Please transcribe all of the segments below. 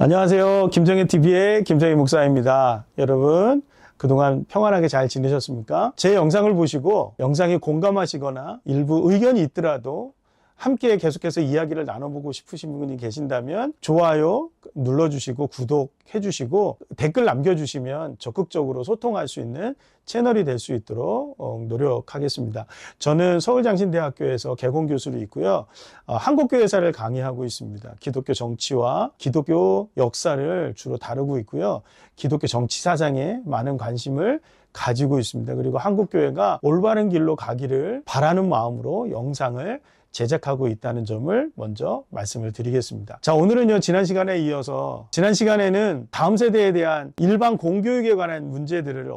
안녕하세요. 김정혜TV의 김정혜 목사입니다. 여러분, 그동안 평안하게 잘 지내셨습니까? 제 영상을 보시고 영상에 공감하시거나 일부 의견이 있더라도 함께 계속해서 이야기를 나눠보고 싶으신 분이 계신다면 좋아요 눌러주시고 구독해주시고 댓글 남겨주시면 적극적으로 소통할 수 있는 채널이 될 수 있도록 노력하겠습니다. 저는 서울장신대학교에서 개공교수로 있고요. 한국교회사를 강의하고 있습니다. 기독교 정치와 기독교 역사를 주로 다루고 있고요. 기독교 정치 사상에 많은 관심을 가지고 있습니다. 그리고 한국교회가 올바른 길로 가기를 바라는 마음으로 영상을 제작하고 있다는 점을 먼저 말씀을 드리겠습니다. 자, 오늘은요, 지난 시간에 이어서 지난 시간에는 다음 세대에 대한 일반 공교육에 관한 문제들을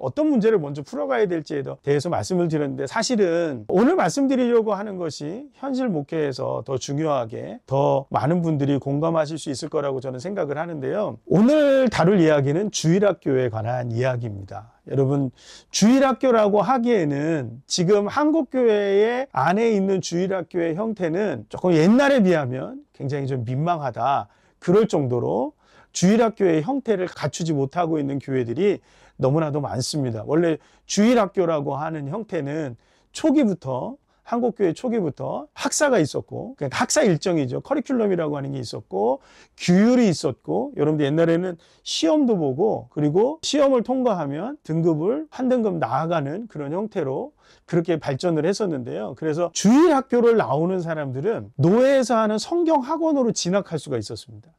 어떤 문제를 먼저 풀어가야 될지에 대해서 말씀을 드렸는데, 사실은 오늘 말씀드리려고 하는 것이 현실 목회에서 더 중요하게 더 많은 분들이 공감하실 수 있을 거라고 저는 생각을 하는데요. 오늘 다룰 이야기는 주일학교에 관한 이야기입니다. 여러분, 주일학교라고 하기에는 지금 한국교회의 안에 있는 주일학교의 형태는 조금 옛날에 비하면 굉장히 좀 민망하다, 그럴 정도로 주일학교의 형태를 갖추지 못하고 있는 교회들이 너무나도 많습니다. 원래 주일학교라고 하는 형태는 한국교회 초기부터 학사가 있었고, 그러니까 학사 일정이죠. 커리큘럼이라고 하는 게 있었고, 규율이 있었고, 여러분들 옛날에는 시험도 보고, 그리고 시험을 통과하면 등급을 한 등급 나아가는 그런 형태로 그렇게 발전을 했었는데요. 그래서 주일학교를 나오는 사람들은 노예에서 하는 성경학원으로 진학할 수가 있었습니다.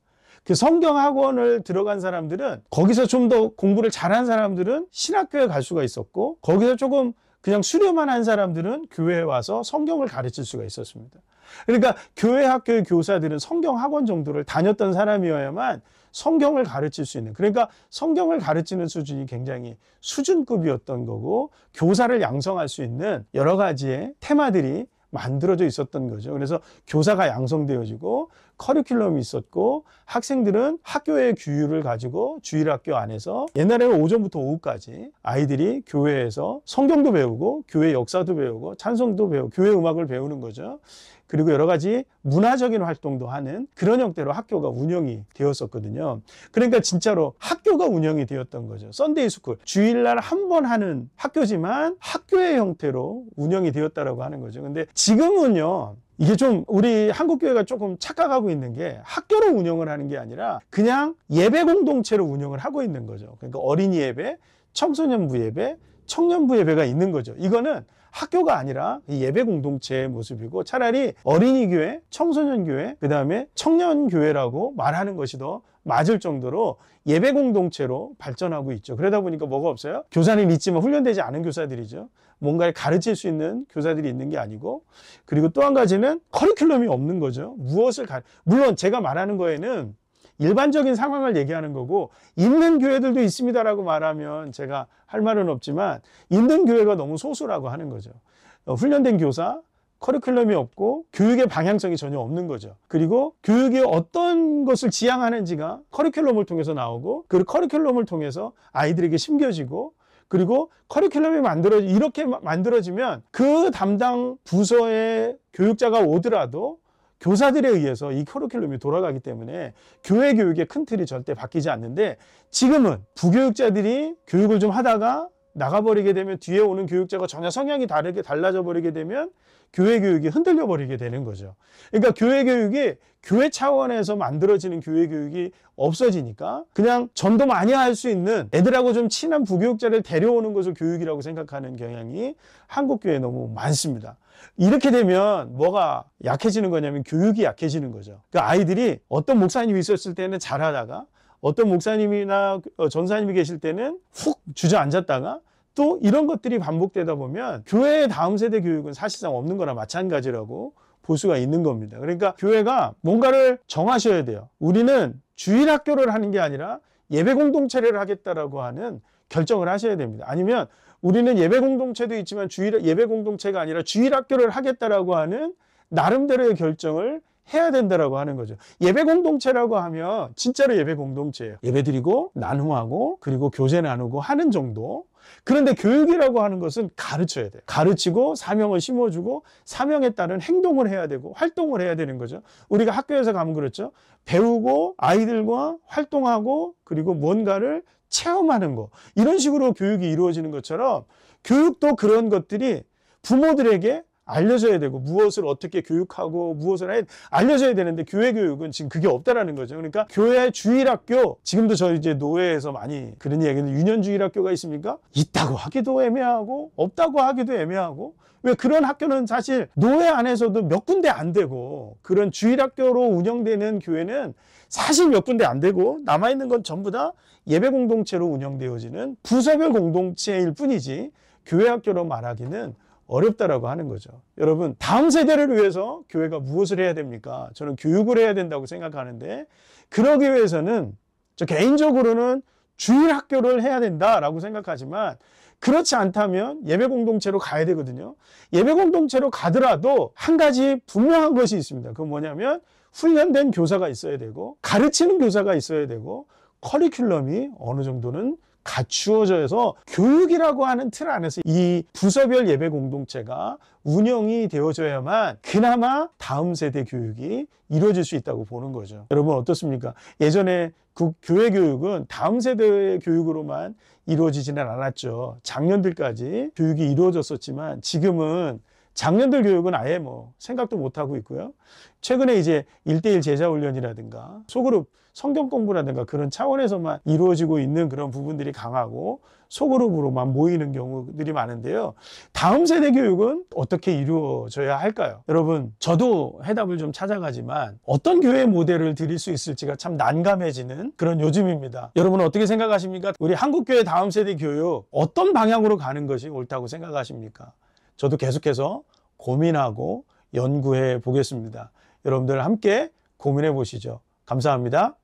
그 성경학원을 들어간 사람들은 거기서 좀 더 공부를 잘한 사람들은 신학교에 갈 수가 있었고, 거기서 조금 그냥 수료만 한 사람들은 교회에 와서 성경을 가르칠 수가 있었습니다. 그러니까 교회 학교의 교사들은 성경학원 정도를 다녔던 사람이어야만 성경을 가르칠 수 있는, 그러니까 성경을 가르치는 수준이 굉장히 수준급이었던 거고, 교사를 양성할 수 있는 여러 가지의 테마들이 만들어져 있었던 거죠. 그래서 교사가 양성되어지고 커리큘럼이 있었고, 학생들은 학교의 규율을 가지고 주일학교 안에서 옛날에는 오전부터 오후까지 아이들이 교회에서 성경도 배우고 교회 역사도 배우고 찬송도 배우고 교회 음악을 배우는 거죠. 그리고 여러 가지 문화적인 활동도 하는 그런 형태로 학교가 운영이 되었었거든요. 그러니까 진짜로 학교가 운영이 되었던 거죠. 썬데이 스쿨, 주일날 한 번 하는 학교지만 학교의 형태로 운영이 되었다라고 하는 거죠. 근데 지금은요, 이게 좀 우리 한국교회가 조금 착각하고 있는 게, 학교로 운영을 하는 게 아니라 그냥 예배 공동체로 운영을 하고 있는 거죠. 그러니까 어린이 예배, 청소년부 예배, 청년부 예배가 있는 거죠. 이거는 학교가 아니라 예배 공동체의 모습이고, 차라리 어린이 교회, 청소년 교회, 그 다음에 청년 교회라고 말하는 것이 더 맞을 정도로 예배 공동체로 발전하고 있죠. 그러다 보니까 뭐가 없어요? 교사는 있지만 훈련되지 않은 교사들이죠. 뭔가를 가르칠 수 있는 교사들이 있는 게 아니고, 그리고 또 한 가지는 커리큘럼이 없는 거죠. 물론 제가 말하는 거에는 일반적인 상황을 얘기하는 거고, 있는 교회들도 있습니다라고 말하면 제가 할 말은 없지만, 있는 교회가 너무 소수라고 하는 거죠. 훈련된 교사, 커리큘럼이 없고 교육의 방향성이 전혀 없는 거죠. 그리고 교육이 어떤 것을 지향하는지가 커리큘럼을 통해서 나오고, 그 커리큘럼을 통해서 아이들에게 심겨지고, 그리고 커리큘럼이 이렇게 만들어지면 그 담당 부서의 교육자가 오더라도 교사들에 의해서 이 커리큘럼이 돌아가기 때문에 교회 교육의 큰 틀이 절대 바뀌지 않는데, 지금은 부교육자들이 교육을 좀 하다가 나가버리게 되면 뒤에 오는 교육자가 전혀 성향이 달라져 버리게 되면 교회 교육이 흔들려 버리게 되는 거죠. 그러니까 교회 교육이 교회 차원에서 만들어지는 교회 교육이 없어지니까 그냥 전도 많이 할 수 있는 애들하고 좀 친한 부교육자를 데려오는 것을 교육이라고 생각하는 경향이 한국교회에 너무 많습니다. 이렇게 되면 뭐가 약해지는 거냐면 교육이 약해지는 거죠. 그러니까 아이들이 어떤 목사님이 있었을 때는 잘하다가 어떤 목사님이나 전사님이 계실 때는 훅 주저앉았다가 또 이런 것들이 반복되다 보면 교회의 다음 세대 교육은 사실상 없는 거나 마찬가지라고 볼 수가 있는 겁니다. 그러니까 교회가 뭔가를 정하셔야 돼요. 우리는 주일학교를 하는 게 아니라 예배 공동체를 하겠다라고 하는 결정을 하셔야 됩니다. 아니면 우리는 예배 공동체도 있지만 예배 공동체가 아니라 주일학교를 하겠다라고 하는 나름대로의 결정을 해야 된다라고 하는 거죠. 예배 공동체라고 하면 진짜로 예배 공동체예요. 예배 드리고 나눔하고 그리고 교제 나누고 하는 정도. 그런데 교육이라고 하는 것은 가르쳐야 돼요. 가르치고 사명을 심어주고 사명에 따른 행동을 해야 되고 활동을 해야 되는 거죠. 우리가 학교에서 가면 그렇죠. 배우고 아이들과 활동하고 그리고 뭔가를 체험하는 거. 이런 식으로 교육이 이루어지는 것처럼 교육도 그런 것들이 부모들에게 알려져야 되고 무엇을 어떻게 교육하고 무엇을 알려져야 되는데 교회 교육은 지금 그게 없다라는 거죠. 그러니까 교회 주일학교, 지금도 저희 이제 노회에서 많이 그런 이야기는 유년주일학교가 있습니까? 있다고 하기도 애매하고 없다고 하기도 애매하고. 왜 그런 학교는 사실 노회 안에서도 몇 군데 안 되고 그런 주일학교로 운영되는 교회는 사실 몇 군데 안 되고 남아있는 건 전부 다 예배 공동체로 운영되어지는 부서별 공동체일 뿐이지 교회 학교로 말하기는 어렵다라고 하는 거죠. 여러분, 다음 세대를 위해서 교회가 무엇을 해야 됩니까? 저는 교육을 해야 된다고 생각하는데 그러기 위해서는 저 개인적으로는 주일 학교를 해야 된다라고 생각하지만 그렇지 않다면 예배 공동체로 가야 되거든요. 예배 공동체로 가더라도 한 가지 분명한 것이 있습니다. 그건 뭐냐면 훈련된 교사가 있어야 되고 가르치는 교사가 있어야 되고 커리큘럼이 어느 정도는 갖추어져서 교육이라고 하는 틀 안에서 이 부서별 예배 공동체가 운영이 되어져야만 그나마 다음 세대 교육이 이루어질 수 있다고 보는 거죠. 여러분 어떻습니까? 예전에 그 교회 교육은 다음 세대의 교육으로만 이루어지지는 않았죠. 작년들까지 교육이 이루어졌었지만 지금은 작년들 교육은 아예 뭐 생각도 못하고 있고요. 최근에 이제 1:1 제자훈련이라든가 소그룹 성경 공부라든가 그런 차원에서만 이루어지고 있는 그런 부분들이 강하고 소그룹으로만 모이는 경우들이 많은데요. 다음 세대 교육은 어떻게 이루어져야 할까요? 여러분, 저도 해답을 좀 찾아가지만 어떤 교회 모델을 드릴 수 있을지가 참 난감해지는 그런 요즘입니다. 여러분은 어떻게 생각하십니까? 우리 한국교회 다음 세대 교육 어떤 방향으로 가는 것이 옳다고 생각하십니까? 저도 계속해서 고민하고 연구해 보겠습니다. 여러분들 함께 고민해 보시죠. 감사합니다.